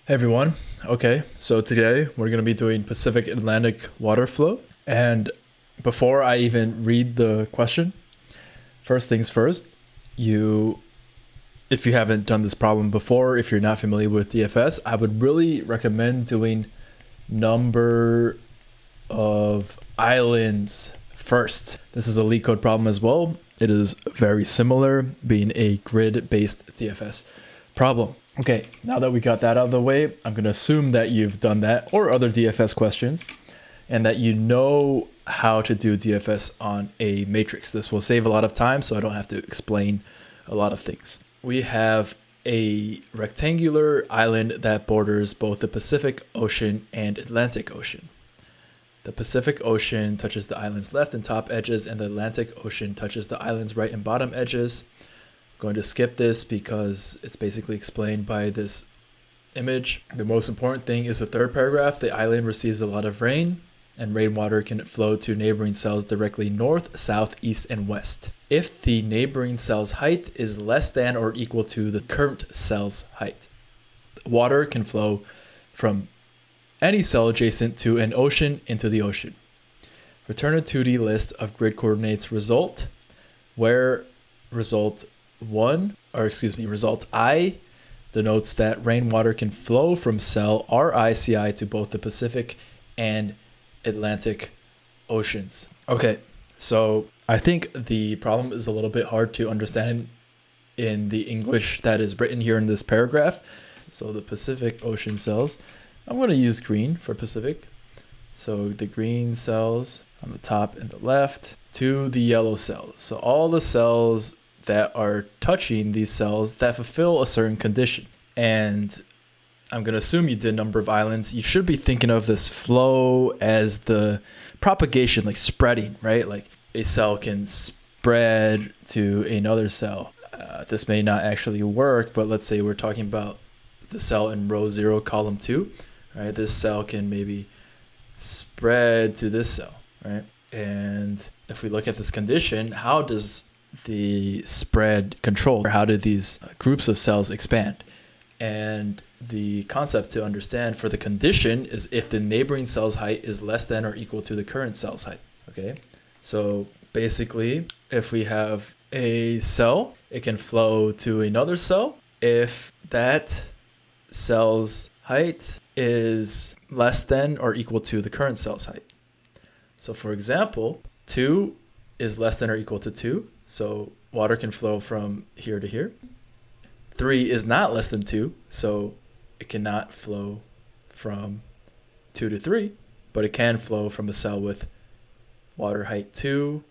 Hey everyone. Okay, so today we're going to be doing Pacific Atlantic water flow. And before I even read the question, first things first, if you haven't done this problem before, if you're not familiar with DFS, I would really recommend doing number of islands first. This is a Leetcode problem as well. It is very similar, being a grid-based DFS problem. Okay, now that we got that out of the way, I'm going to assume that you've done that or other DFS questions and that you know how to do DFS on a matrix. This will save a lot of time, so I don't have to explain a lot of things. We have a rectangular island that borders both the Pacific Ocean and Atlantic Ocean. The Pacific Ocean touches the island's left and top edges, and the Atlantic Ocean touches the island's right and bottom edges. Going to skip this because it's basically explained by this image. The most important thing is the third paragraph. The island receives a lot of rain, and rainwater can flow to neighboring cells directly north, south, east, and west. If the neighboring cell's height is less than or equal to the current cell's height, water can flow from any cell adjacent to an ocean into the ocean. Return a 2D list of grid coordinates result, where result I denotes that rainwater can flow from cell RICI to both the Pacific and Atlantic Oceans. Okay, so I think the problem is a little bit hard to understand in the English that is written here in this paragraph. So the Pacific Ocean cells, I'm going to use green for Pacific. So the green cells on the top and the left to the yellow cells. So all the cells that are touching these cells that fulfill a certain condition. And I'm going to assume you did number of islands. You should be thinking of this flow as the propagation, like spreading, right? Like a cell can spread to another cell. This may not actually work, but let's say we're talking about the cell in row 0, column 2, right? This cell can maybe spread to this cell, right? And if we look at this condition, how does the spread control, or how do these groups of cells expand? And the concept to understand for the condition is if the neighboring cell's height is less than or equal to the current cell's height. Okay, so basically if we have a cell, it can flow to another cell if that cell's height is less than or equal to the current cell's height. So for example, 2 is less than or equal to 2. So water can flow from here to here. 3 is not less than 2, so it cannot flow from 2 to 3, but it can flow from a cell with water height 2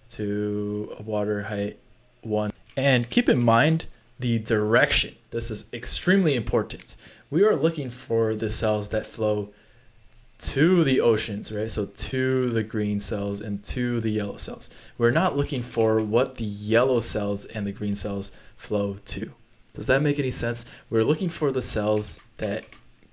to a water height 1. And keep in mind the direction. This is extremely important. We are looking for the cells that flow to the oceans, right? So to the green cells and to the yellow cells. We're not looking for what the yellow cells and the green cells flow to. Does that make any sense? We're looking for the cells that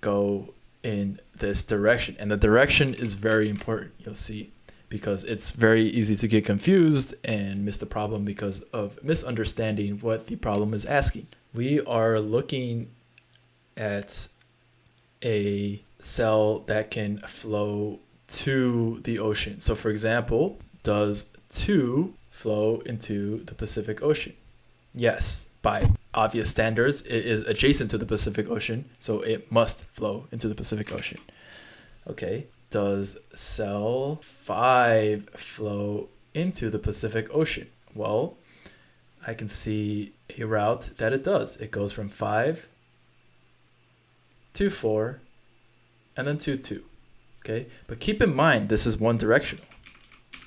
go in this direction. And the direction is very important, you'll see, because it's very easy to get confused and miss the problem because of misunderstanding what the problem is asking. We are looking at a cell that can flow to the ocean. So for example, does 2 flow into the Pacific Ocean? Yes, by obvious standards, it is adjacent to the Pacific Ocean, so it must flow into the Pacific Ocean. Okay, does cell 5 flow into the Pacific Ocean? Well, I can see a route that it does. It goes from 5 to 4 and then 2. Okay, but keep in mind this is one directional,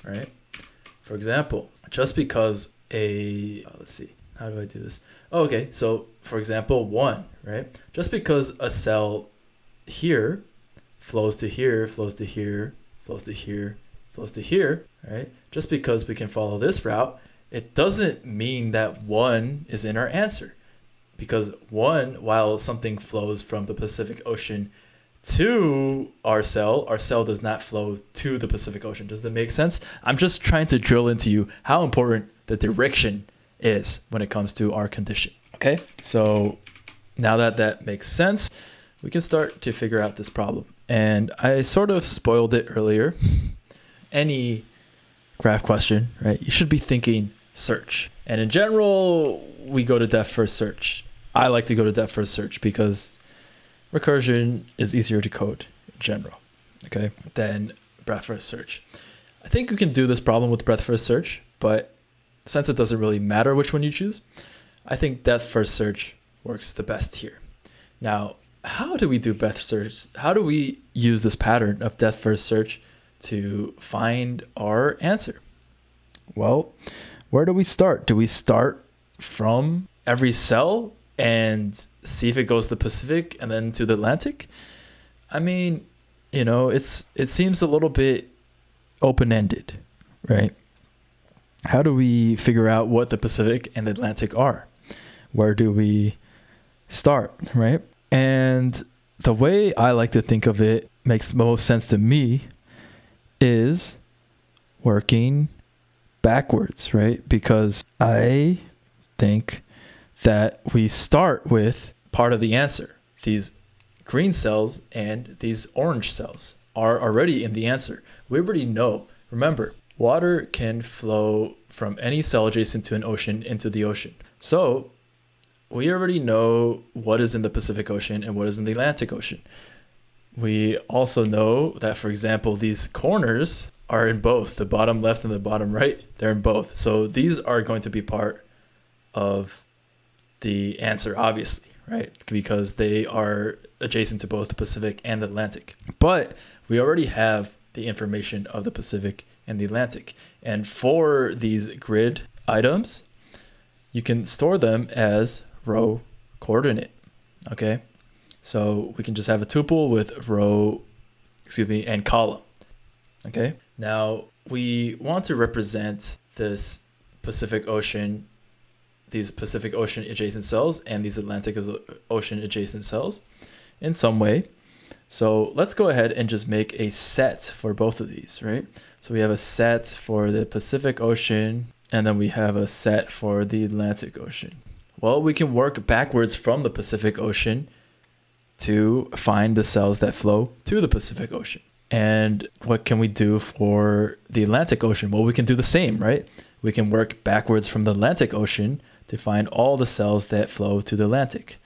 right? For example, just because let's see, how do I do this? Oh, okay, so for example, 1, right? Just because a cell here flows to here, flows to here, flows to here, flows to here, right? Just because we can follow this route, it doesn't mean that 1 is in our answer. Because 1, while something flows from the Pacific Ocean to our cell does not flow to the Pacific Ocean. Does that make sense? I'm just trying to drill into you how important the direction is when it comes to our condition. Okay, so now that that makes sense, we can start to figure out this problem. And I sort of spoiled it earlier. Any graph question, right? You should be thinking search. And in general, we go to depth first search. I like to go to depth first search because recursion is easier to code in general, okay, than breadth first search. I think you can do this problem with breadth first search, but since it doesn't really matter which one you choose, I think depth first search works the best here. Now, how do we do breadth search? How do we use this pattern of depth first search to find our answer? Well, where do we start? Do we start from every cell and see if it goes to the Pacific and then to the Atlantic? I mean, you know, it seems a little bit open-ended, right? How do we figure out what the Pacific and the Atlantic are? Where do we start, right? And the way I like to think of it makes most sense to me is working backwards, right? Because I think that we start with part of the answer. These green cells and these orange cells are already in the answer. We already know. Remember, water can flow from any cell adjacent to an ocean into the ocean. So we already know what is in the Pacific Ocean and what is in the Atlantic Ocean. We also know that, for example, these corners are in both, the bottom left and the bottom right, they're in both. So these are going to be part of the answer, obviously, right? Because they are adjacent to both the Pacific and the Atlantic. But we already have the information of the Pacific and the Atlantic. And for these grid items, you can store them as row coordinate, okay? So we can just have a tuple with row, and column, okay? Now we want to represent this Pacific Ocean, these Pacific Ocean adjacent cells and these Atlantic Ocean adjacent cells in some way. So let's go ahead and just make a set for both of these, right? So we have a set for the Pacific Ocean, and then we have a set for the Atlantic Ocean. Well, we can work backwards from the Pacific Ocean to find the cells that flow to the Pacific Ocean. And what can we do for the Atlantic Ocean? Well, we can do the same, right? We can work backwards from the Atlantic Ocean to find all the cells that flow to the Atlantic.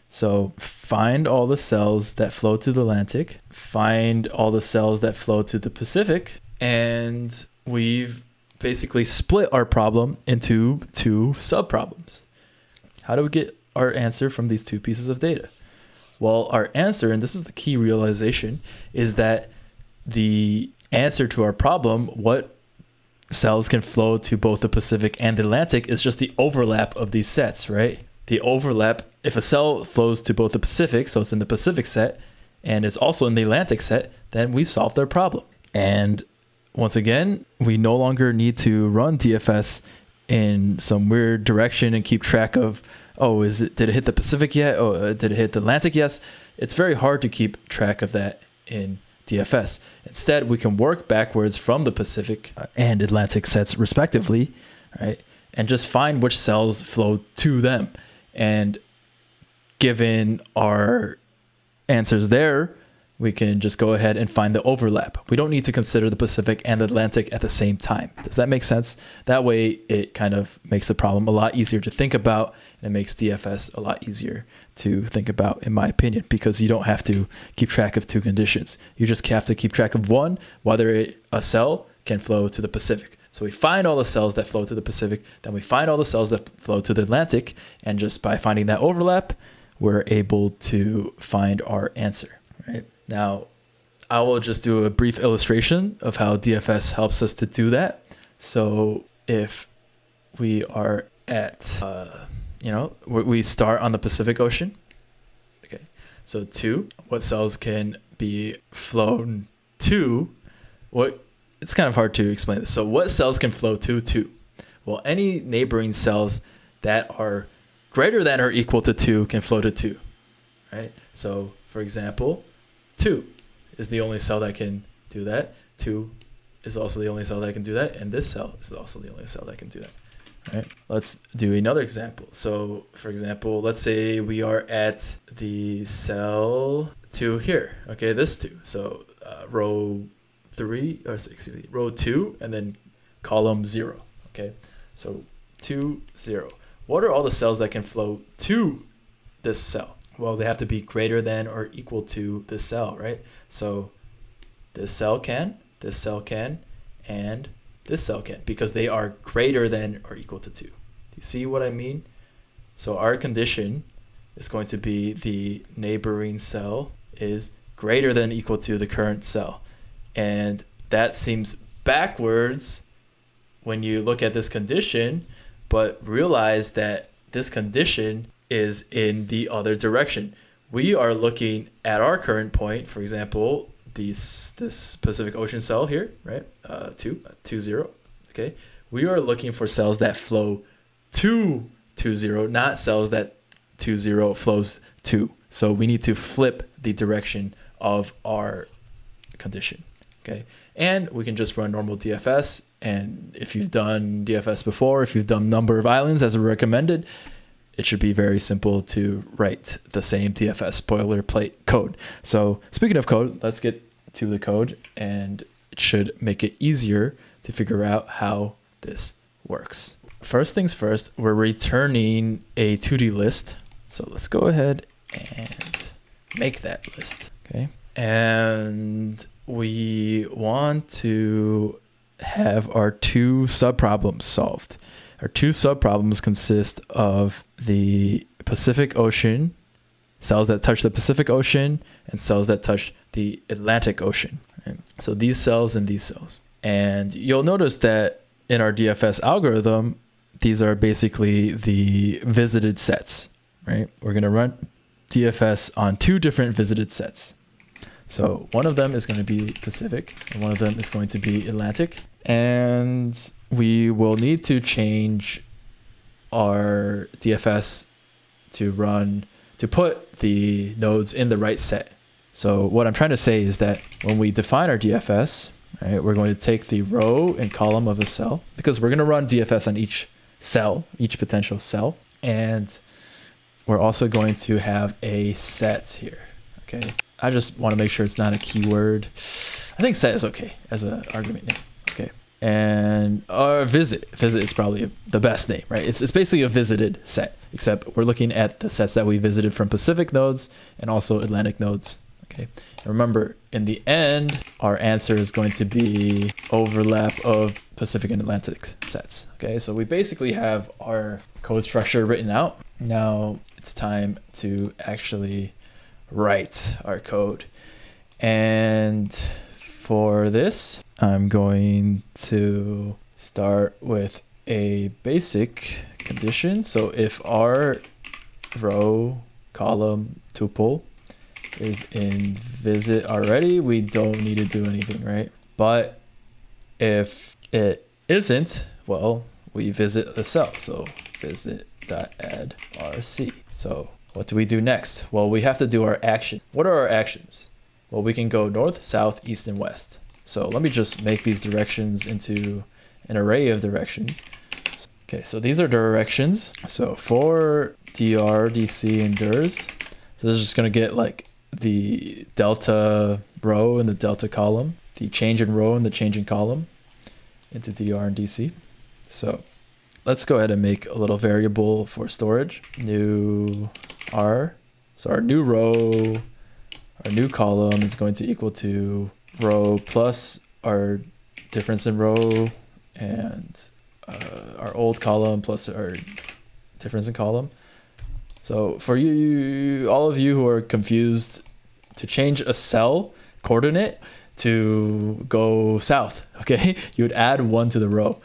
So find all the cells that flow to the Atlantic, find all the cells that flow to the Pacific, and we've basically split our problem into two subproblems. How do we get our answer from these two pieces of data? Well, our answer, and this is the key realization, is that the answer to our problem, what cells can flow to both the Pacific and the Atlantic, is just the overlap of these sets, right? The overlap, if a cell flows to both the Pacific, so it's in the Pacific set, and it's also in the Atlantic set, then we've solved our problem. And once again, we no longer need to run DFS in some weird direction and keep track of, oh, did it hit the Pacific yet? Oh, did it hit the Atlantic? Yes. It's very hard to keep track of that in DFS. Instead, we can work backwards from the Pacific and Atlantic sets respectively, right? And just find which cells flow to them. And given our answers there, we can just go ahead and find the overlap. We don't need to consider the Pacific and the Atlantic at the same time. Does that make sense? That way it kind of makes the problem a lot easier to think about, and it makes DFS a lot easier to think about, in my opinion, because you don't have to keep track of two conditions. You just have to keep track of one, whether a cell can flow to the Pacific. So we find all the cells that flow to the Pacific, then we find all the cells that flow to the Atlantic, and just by finding that overlap, we're able to find our answer, right? Now, I will just do a brief illustration of how DFS helps us to do that. So if we are at, we start on the Pacific Ocean. Okay, so what cells can be flown to? It's kind of hard to explain this. So what cells can flow to 2? Well, any neighboring cells that are greater than or equal to 2 can flow to 2, right? So for example, 2 is the only cell that can do that. 2 is also the only cell that can do that. And this cell is also the only cell that can do that. right? Let's do another example. So for example, let's say we are at the cell 2 here, okay, this 2. So row 3, or excuse me, row 2, and then column 0, okay? So 2, 0. What are all the cells that can flow to this cell? Well, they have to be greater than or equal to this cell, right? So this cell can, and this cell can, because they are greater than or equal to 2. Do you see what I mean? So our condition is going to be the neighboring cell is greater than or equal to the current cell. And that seems backwards when you look at this condition, but realize that this condition is in the other direction. We are looking at our current point, for example, this Pacific Ocean cell here, right? 2, okay? We are looking for cells that flow to 2, not cells that 2, flows to. So we need to flip the direction of our condition, okay? And we can just run normal DFS. And if you've done DFS before, if you've done number of islands as recommended, it should be very simple to write the same DFS boilerplate code. So speaking of code, let's get to the code, and it should make it easier to figure out how this works. First things first, we're returning a 2D list. So let's go ahead and make that list, okay? And we want to have our 2 subproblems solved. Our 2 subproblems consist of the Pacific Ocean, cells that touch the Pacific Ocean, and cells that touch the Atlantic Ocean. Right? So these cells and these cells. And you'll notice that in our DFS algorithm, these are basically the visited sets, right? We're going to run DFS on 2 different visited sets. So one of them is going to be Pacific, and one of them is going to be Atlantic. And we will need to change our DFS to put the nodes in the right set. So what I'm trying to say is that when we define our DFS, right, we're going to take the row and column of a cell, because we're going to run DFS on each cell, each potential cell. And we're also going to have a set here, okay? I just want to make sure it's not a keyword. I think set is okay as an argument name, okay? And our visit is probably the best name, right? It's basically a visited set, except we're looking at the sets that we visited from Pacific nodes and also Atlantic nodes, okay? And remember, in the end, our answer is going to be overlap of Pacific and Atlantic sets, okay? So we basically have our code structure written out. Now it's time to actually write our code. And for this, I'm going to start with a basic condition. So if our row, column, tuple is in visit already, we don't need to do anything, right? But if it isn't, well, we visit the cell. So visit.add rc. So what do we do next? Well, we have to do our action. What are our actions? Well, we can go north, south, east, and west. So let me just make these directions into an array of directions. Okay, so these are directions. So for dr, dc, and dirs, so this is just gonna get like the delta row and the delta column, the change in row and the change in column into dr and dc. So let's go ahead and make a little variable for storage. New r. So our new row, our new column is going to equal to row plus our difference in row, and our old column plus our difference in column. So for you, all of you who are confused, to change a cell coordinate to go south, okay, you would add 1 to the row.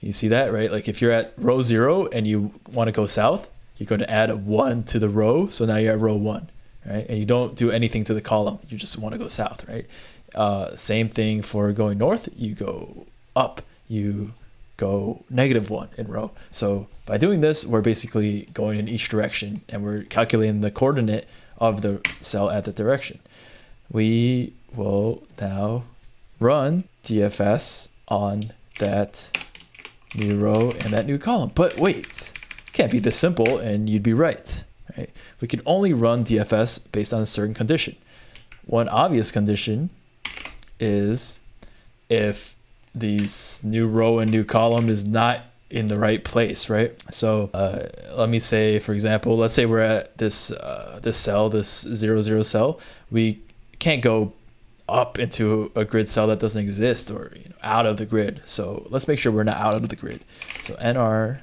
You see that, right? Like if you're at row 0 and you want to go south, you're going to add 1 to the row. So now you're at row 1, right? And you don't do anything to the column. You just want to go south, right? Same thing for going north. You go up, you go -1 in row. So by doing this, we're basically going in each direction, and we're calculating the coordinate of the cell at the direction. We will now run DFS on that new row, and that new column. But wait, it can't be this simple, and you'd be right, right? We can only run DFS based on a certain condition. One obvious condition is if these new row and new column is not in the right place, right? So let me say, for example, let's say we're at this this cell, this 00 cell. We can't go up into a grid cell that doesn't exist, or out of the grid. So let's make sure we're not out of the grid. So NR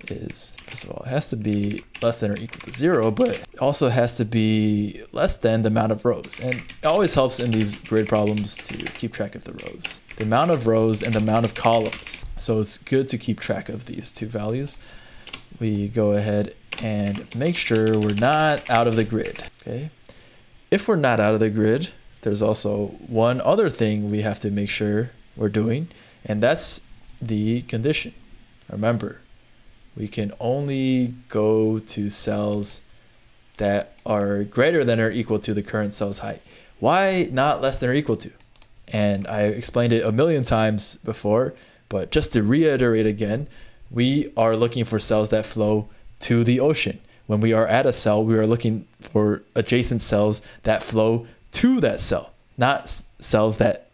is, first of all, it has to be less than or equal to 0, but it also has to be less than the amount of rows. And it always helps in these grid problems to keep track of the rows. The amount of rows and the amount of columns. So it's good to keep track of these two values. We go ahead and make sure we're not out of the grid, okay? If we're not out of the grid, there's also one other thing we have to make sure we're doing, and that's the condition. Remember, we can only go to cells that are greater than or equal to the current cell's height. Why not less than or equal to? And I explained it a million times before, but just to reiterate again, we are looking for cells that flow to the ocean. When we are at a cell, we are looking for adjacent cells that flow to that cell, not cells that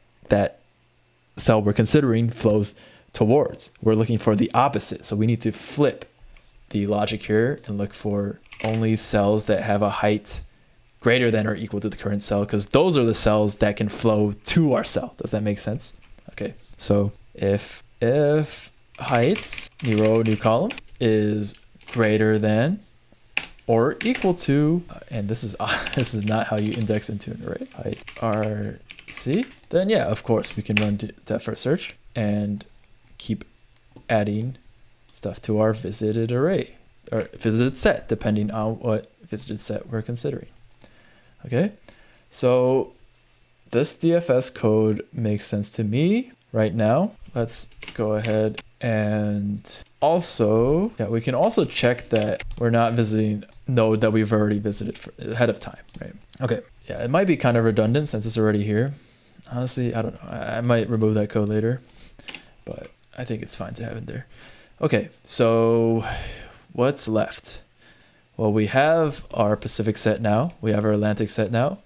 cell we're considering flows towards. We're looking for the opposite. So we need to flip the logic here and look for only cells that have a height greater than or equal to the current cell, because those are the cells that can flow to our cell. Does that make sense? Okay, so if height, new row, new column, is greater than or equal to, and this is not how you index into an array, height RC, then yeah, of course, we can run that for search and keep adding stuff to our visited array, or visited set, depending on what visited set we're considering. Okay, so this DFS code makes sense to me right now. Let's go ahead and also, yeah, we can also check that we're not visiting node that we've already visited ahead of time, right? Okay, yeah, it might be kind of redundant since it's already here. Honestly, I don't know. I might remove that code later, but I think it's fine to have it there. Okay, so what's left? Well, we have our Pacific set now. We have our Atlantic set now.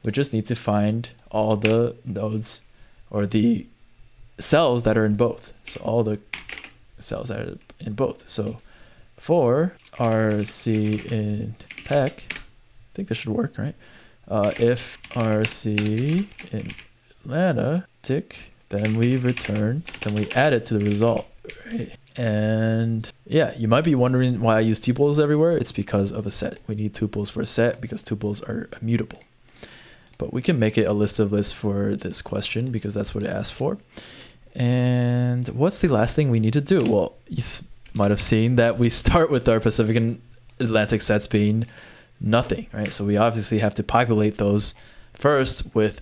We just need to find all the nodes or the cells that are in both. So all the cells that are in both. So for RC in PEC, I think this should work, right? If RC in Atlantic, then we return, then we add it to the result, right? And yeah, you might be wondering why I use tuples everywhere. It's because of a set. We need tuples for a set because tuples are immutable. But we can make it a list of lists for this question because that's what it asked for. And what's the last thing we need to do? Well, you might have seen that we start with our Pacific and Atlantic sets being nothing, right? So we obviously have to populate those first with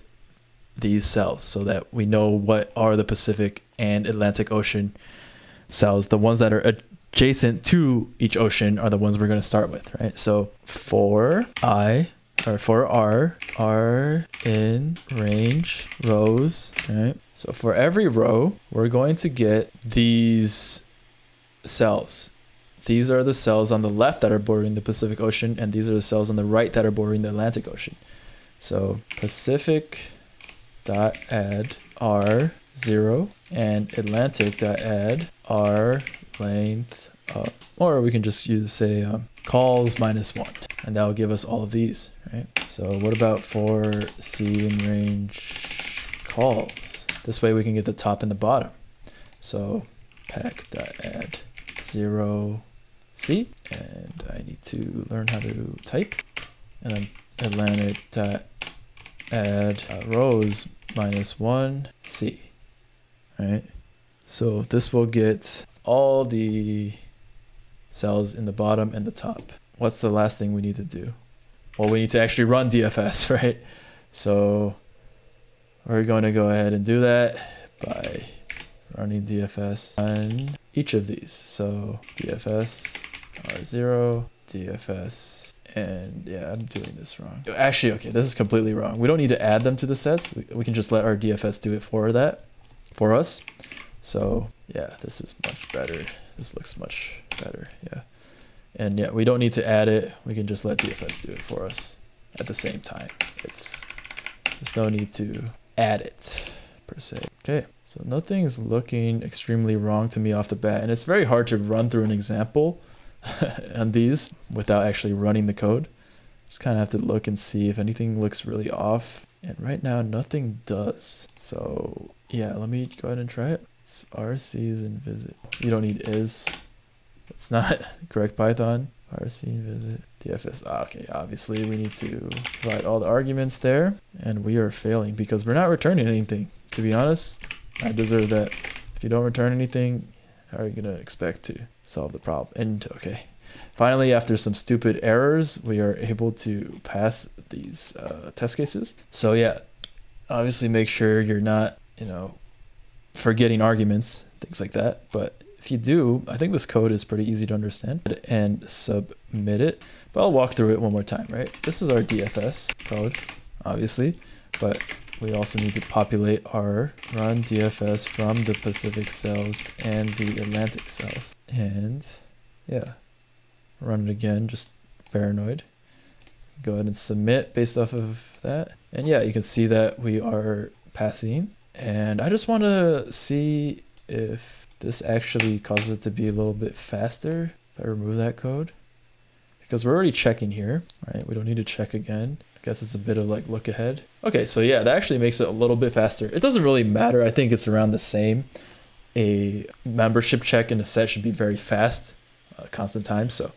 these cells so that we know what are the Pacific and Atlantic Ocean cells. The ones that are adjacent to each ocean are the ones we're going to start with, right? So for R in range rows, right? So for every row, we're going to get these cells. These are the cells on the left that are bordering the Pacific Ocean, and these are the cells on the right that are bordering the Atlantic Ocean. So Pacific.add R0 and Atlantic.add R length up. Or we can just use, say, calls -1, and that will give us all of these, right? So what about for C in range calls? This way we can get the top and the bottom. So pack.add 0C, and I need to learn how to type. And then Atlantic.add rows -1C, right? So this will get all the cells in the bottom and the top. What's the last thing we need to do? Well, we need to actually run DFS, right? So we're going to go ahead and do that by running DFS on each of these. So DFS R0, DFS, and yeah, I'm doing this wrong. Actually, okay, this is completely wrong. We don't need to add them to the sets. We can just let our DFS do it for us. So yeah, this is much better. This looks much better. Yeah. And yeah, we don't need to add it. We can just let DFS do it for us at the same time. There's no need to add it per se. Okay, so nothing's looking extremely wrong to me off the bat. And it's very hard to run through an example on these without actually running the code. Just kind of have to look and see if anything looks really off. And right now, nothing does. So yeah, let me go ahead and try it. So RC is in visit. You don't need is. It's not correct Python. RC in visit. DFS. Okay, obviously we need to provide all the arguments there. And we are failing because we're not returning anything. To be honest, I deserve that. If you don't return anything, how are you going to expect to solve the problem? And okay. Finally, after some stupid errors, we are able to pass these test cases. So yeah, obviously make sure you're not, forgetting arguments, things like that. But if you do, I think this code is pretty easy to understand and submit it. But I'll walk through it one more time, right? This is our DFS code, obviously, but we also need to populate our run DFS from the Pacific cells and the Atlantic cells. And yeah, run it again, just paranoid. Go ahead and submit based off of that. And yeah, you can see that we are passing. And I just want to see if this actually causes it to be a little bit faster if I remove that code. Because we're already checking here, right? We don't need to check again. I guess it's a bit of like look ahead. Okay, so yeah, that actually makes it a little bit faster. It doesn't really matter. I think it's around the same. A membership check in a set should be very fast, constant time. So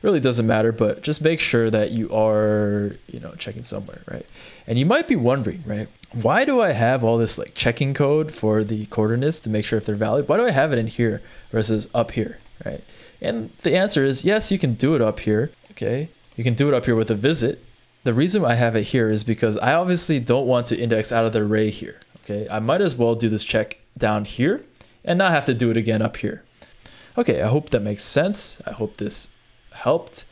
really doesn't matter, but just make sure that you are, checking somewhere, right? And you might be wondering, right? Why do I have all this like checking code for the coordinates to make sure if they're valid? Why do I have it in here versus up here, right? And the answer is yes, you can do it up here, okay? You can do it up here with a visit. The reason I have it here is because I obviously don't want to index out of the array here, okay? I might as well do this check down here and not have to do it again up here. Okay, I hope that makes sense. I hope this helped.